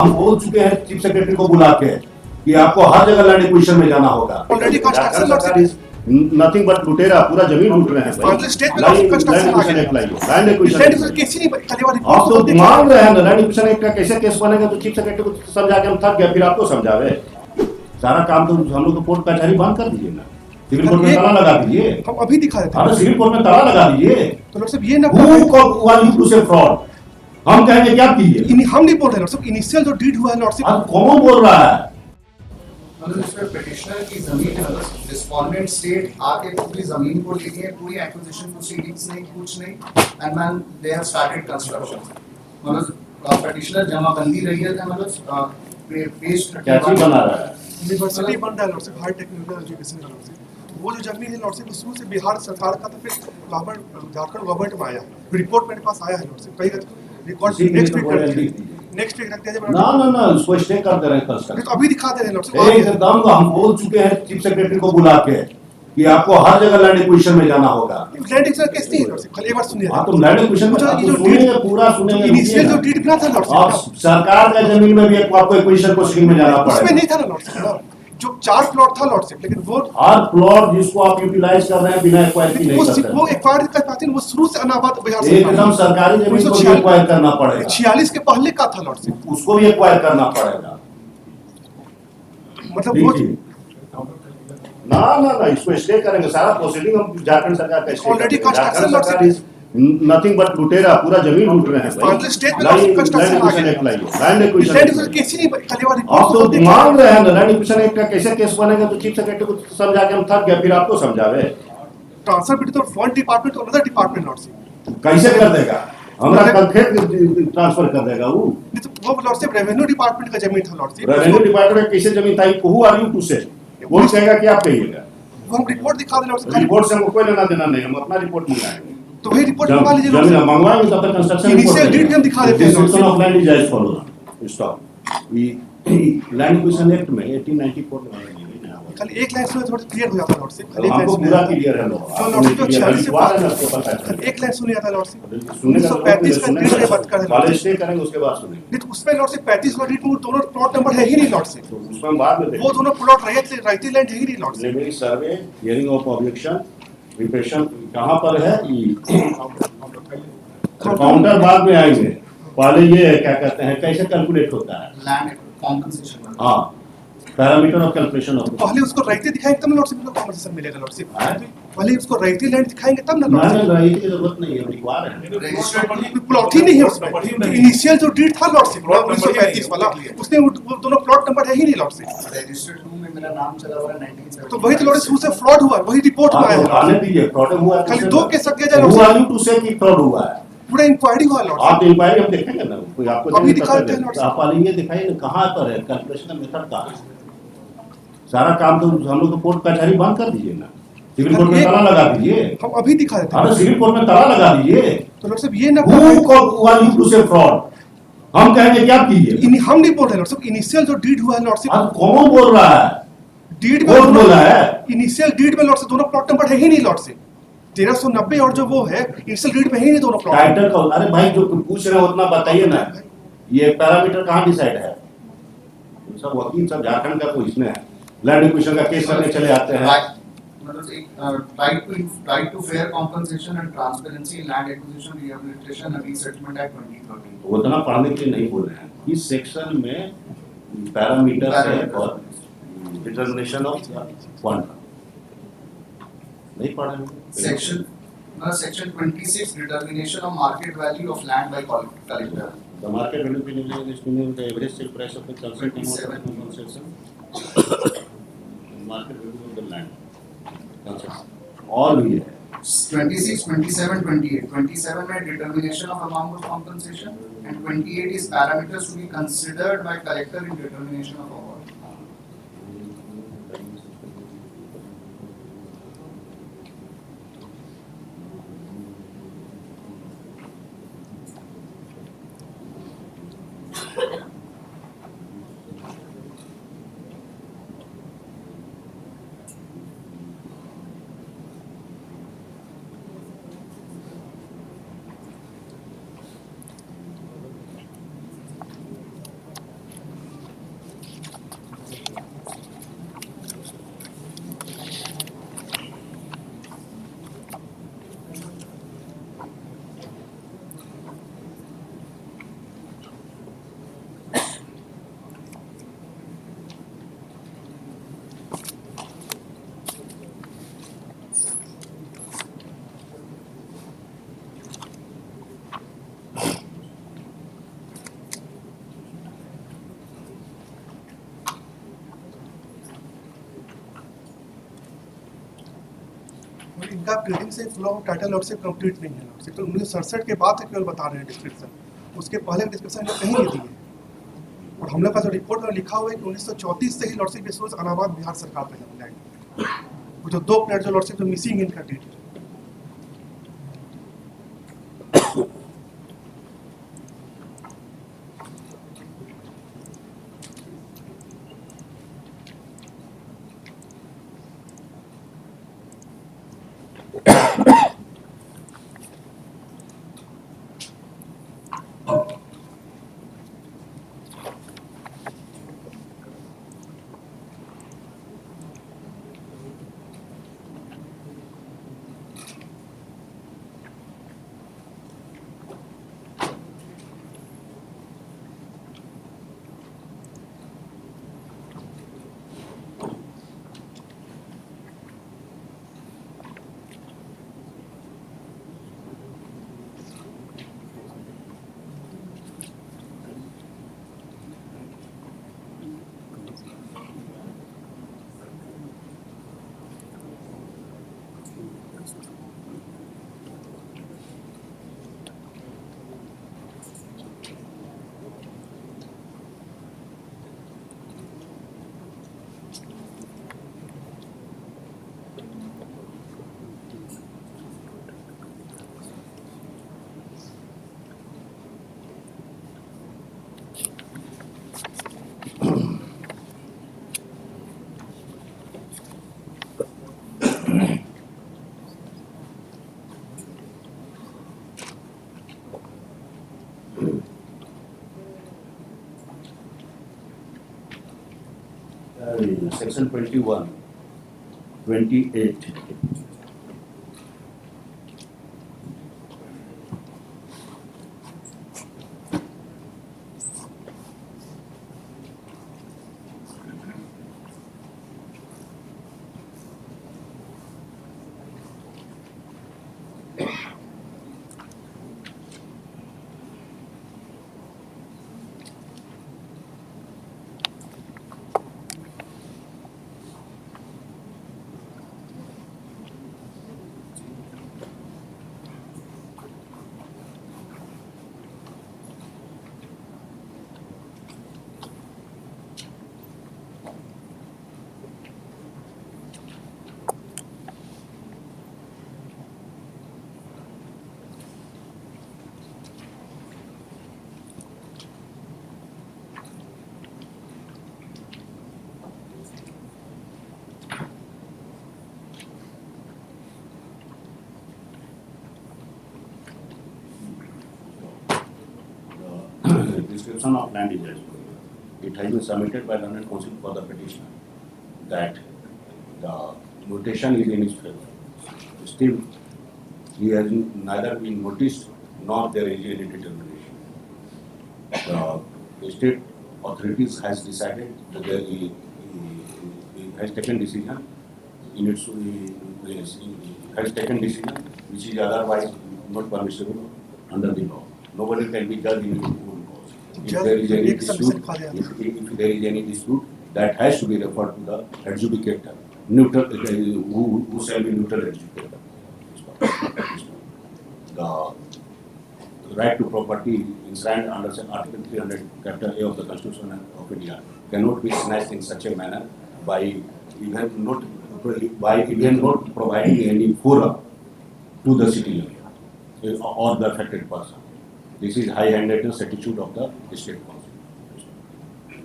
हम बोल चुके हैं चीफ सेक्रेटरी को बुला के कि आपको हर जगह लैंड एक्विजिशन में जाना होगा। ऑलरेडी कंस्ट्रक्शन नथिंग बट लुटेरा, पूरा जमीन लूट रहे हैं भाई। स्टेट में लैंड एक्विजिशन एक्ट लाइए, लैंड एक्विजिशन केस ही नहीं खाली वाली आप तो मांग रहे हैं ना, लैंड एक्विजिशन एक्ट का कैसे केस बनेगा? तो चीफ सेक्रेटरी को समझा के हम थक गए, फिर आपको समझावे। सारा काम तो हम लोग को कोर्ट कचहरी बंद कर दीजिए ना, सिविल कोर्ट में ताला लगा दीजिए। हम अभी दिखा देते हैं सिविल कोर्ट में ताला लगा दीजिए। तो लोग सब ये ना फ्रॉड हम कहेंगे क्या कीजिए? हम नहीं बोल रहे लॉर्ड साहब, इनिशियल जो डीड हुआ है लॉर्ड साहब। कौन बोल रहा है? मतलब इसमें पिटिशनर की जमीन है, रिस्पोंडेंट स्टेट आके पूरी जमीन को ले गए, पूरी एक्विजिशन प्रोसीडिंग्स नहीं, कुछ नहीं, and man they have started construction. मतलब पिटिशनर जमाबंदी रही है, मतलब पेश क्या चीज बना रहा है? यूनिवर्सिटी बन रहा है लॉर्ड साहब, हाई टेक्निकल एजुकेशन का लॉर्ड साहब। वो जो जमीन है लॉर्ड साहब शुरू से बिहार सरकार का, तो फिर गवर्नमेंट झारखंड गवर्नमेंट में आया, रिपोर्ट मेरे पास आया है लॉर्ड साहब। कई रिकॉर्ड नेक्स्ट वीक रख दिया जाए। ना उसको स्टे कर दे रहे हैं कल। तो अभी दिखा दे रहे हैं लॉर्ड साहब। एकदम हम बोल चुके हैं चीफ सेक्रेटरी को बुला के कि आपको हर जगह लैंड एक्विजिशन में जाना होगा। लैंड एक्विजिशन केस नहीं है लॉर्ड साहब, खाली एक बार सुनिए। हां तो लैंड एक्विजिशन जो सुनेंगे, पूरा सुनेंगे। इनिशियल जो डीड बना था लॉर्ड और साहब, सरकार का जमीन में भी आपको एक्विजिशन प्रोसीडिंग में जाना उसमें पड़ेगा। नहीं था ना लॉर्ड साहब, जो 4 प्लॉट था लॉर्ड साहब, लेकिन वो हर प्लॉट जिसको आप यूटिलाइज कर रहे हैं बिना एक्वायर की नहीं करते। वो एक्वायर कर पाते हैं, वो शुरू से अनाबाद बिहार से एकदम सरकारी जमीन को भी एक्वायर करना पड़ेगा। 46 के पहले का था लॉर्ड साहब, उसको भी एक्वायर करना पड़ेगा। मतलब वो ना इसको स्टे करेंगे, सारा प्रोसीडिंग हम झारखंड सरकार का स्टे ऑलरेडी करेंगे। कंस्ट्रक्शन लॉर्ड झारखंड सरकार नथिंग बट लुटेरा, पूरा जमीन लूट रहे हैं भाई। स्टेट में लॉर्ड साहब कंस्ट्रक्शन आ गया, लैंड एक्विजिशन केस ही नहीं खाली वाली आप तो मांग रहे हैं ना, लैंड एक्विजिशन एक्ट का कैसे केस बनेगा? तो चीफ सेक्रेटरी को समझा के हम थक गए, फिर आपको समझावे। ट्रांसफर बिटवीन वन डिपार्टमेंट और अदर डिपार्टमेंट लॉर्ड साहब। कैसे कर देगा? हमारा कंफेक्ट ट्रांसफर कर देगा वो। वो लॉर्ड साहब रेवेन्यू डिपार्टमेंट का जमीन था लॉर्ड साहब। रेवेन्यू डिपार्टमेंट का कैसे जमीन था? हु आर यू टू से? वो कहेगा कि आप कहिएगा। वो हम रिपोर्ट दिखा दें लॉर्ड साहब। रिपोर्ट से हमको कोई लेना देना नहीं, हम अपना रिपोर्ट मंगाएंगे। तो वही रिपोर्ट मंगा लीजिए लॉर्ड जमीन साहब, मंगवाएंगे तब तक कंस्ट्रक्शन इनिशियल डीड भी हम दिखा देते हैं लॉर्ड डिस्क्रिप्शन साहब। Of land is as follows. Stop. Land acquisition act में 1894 में खाली एक लाइन सुने थोड़ा क्लियर हो जाता लॉर्ड साहब। खाली एक लाइन हमको सुने पूरा क्लियर है। तो लॉर्ड साहब जो 46 से पहले एक लाइन सुने जाता लॉर्ड साहब। सुनने का 1935 का डीड में बात कर पहले स्टे करेंगे, उसके बाद सुनेंगे। नहीं तो उसमें लॉर्ड साहब 35 वाला डीड में दोनों प्लॉट नंबर है ही नहीं लॉर्ड साहब। तो उसमें हम बाद में वो देखेंगे। दोनों प्लॉट राइटी लैंड है ही नहीं लॉर्ड साहब। Preliminary survey, hearing of objection, repression कहाँ पर है? काउंटर बाद में आएंगे, पहले ये क्या कहते हैं, कैसे कैलकुलेट होता है लैंड कॉम्पनसेशन। हाँ, पैरामीटर ऑफ कैलकुलेशन ऑफ। पहले उसको राइटी दिखाएंगे तब ना लॉर्ड साहब कॉम्पनसेशन मिलेगा लॉर्ड साहब। पहले उसको राइटी लैंड दिखाएंगे तब ना लॉर्ड साहब। ना राइट की जरूरत नहीं है, रिक्वायर है। प्लॉट ही नहीं है उसमें। इनिशियल जो डीड था लॉर्ड साहब 1935 वाला, उसने वो दोनों प्लॉट नंबर है ही नहीं लॉर्ड साहब। रजिस्टर्ड 2 में मेरा नाम चला हुआ है 1970। तो वही तो लॉर्ड साहब से फ्रॉड हुआ, वही रिपोर्ट में आया। आने दीजिए, फ्रॉड हुआ है। खाली दो केस लग गया Who लॉर्ड are साहब, you to say कि फ्रॉड हुआ है? पूरा इंक्वायरी हुआ लॉर्ड आप साहब। इंक्वायरी हम देखेंगे ना, कोई आपको अभी नहीं दिखा पता देते हैं है। नोट्स। आप वाली ये दिखाइए ना, कहाँ पर है कैलकुलेशन मेथड का? सारा काम तो हम लोग तो कोर्ट कचहरी बंद कर दीजिए ना, सिविल कोर्ट में ताला लगा दीजिए। हम अभी दिखा देते हैं। हाँ तो सिविल कोर्ट में ताला लगा दीजिए। तो लॉर्ड साहब ये ना Who are you to say fraud? हम कहेंगे क्या कीजिए? हम नहीं बोल रहे लॉर्ड साहब, इनिशियल जो डीड हुआ है लॉर्ड साहब, आप कौन बोल रहा है? डीड कोर्ट में बोला है। इनिशियल डीड में लॉर्ड साहब दोनों प्लॉट नंबर है ही नहीं लॉर्ड साहब। 1390 और जो वो है इनिशियल डीड में ही नहीं दोनों प्लॉट। टाइटल का, अरे भाई जो पूछ रहे हो उतना बताइए ना, ये पैरामीटर कहाँ डिसाइड है? सब वकील सब झारखंड का, कोई इसमें है लैंड एक्विजिशन का केस करने चले आते हैं। मतलब एक right to fair compensation and transparency in land acquisition rehabilitation and resettlement act 2013। उतना पढ़ने के लिए नहीं बोल रहे हैं। इस सेक्शन में पैरामीटर है और डिटरमिनेशन ऑफ फंड नहीं पढ़े। Section 26 determination of market value of land by collector. The market value being is meaning the average sale price of the concession amount of concession. Market value of the land concession all भी है। 26, 27, 28. 27 में determination of amount of compensation and 28 is parameters to be considered by collector in determination of award. But इनका prelim से flow of title lordship complete नहीं है lordship, तो 1967 के बाद केवल बता रहे हैं डिस्क्रिप्शन, उसके पहले डिस्क्रिप्शन जो कहीं नहीं दी है। और हम लोग का जो रिपोर्ट में लिखा हुआ है कि 1934 से ही लॉर्डशिप डिस्पोज अलाहाबाद बिहार सरकार पे है लैंड, वो जो 2 प्लेट जो लॉर्डशिप जो मिसिंग इन कंप्लीट है। Section 21, 28. Description of land is as follows. It has been submitted by learned counsel for the petitioner that the notation is in his favor. Still, he has neither been noticed nor there is any determination. The state authorities has decided that he has taken decision in its has taken decision which is otherwise not permissible under the law. Nobody can be judged in his own cause. If there is any dispute, if there is any dispute, that has to be referred to the adjudicator, neutral, who shall be neutral adjudicator. The right to property enshrined under Article 300, Capital A of the Constitution of India cannot be snatched in such a manner by even not providing any forum to the citizen or the affected person. This is high-handedness attitude of the State Council.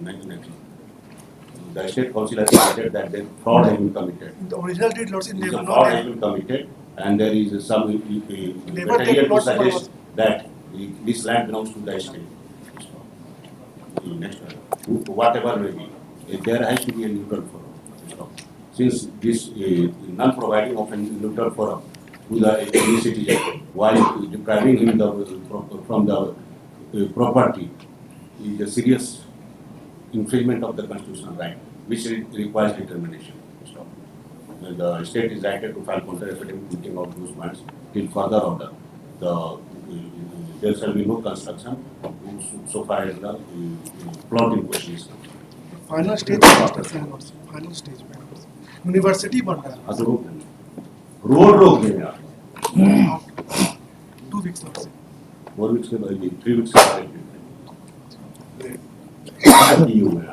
Next. The State Council has stated that the fraud has been committed. The original deed lordship The never fraud has been committed, and there is some material to suggest that this land belongs to the state. Next, whatever may be, there has to be a neutral forum. Since this non-providing of a neutral forum to the any citizen while depriving him from the property is a serious infringement of the constitutional right, which requires determination. The state is likely to file counter affidavit meeting of those funds till further order. There shall be no construction so far as the plot in question is concerned. Final stage पे lordship, final stage पे university बन रहा है। Road रोक देंगे आप 2 weeks Lord sir. 4 weeks के बाद 3 weeks के बाद की हुए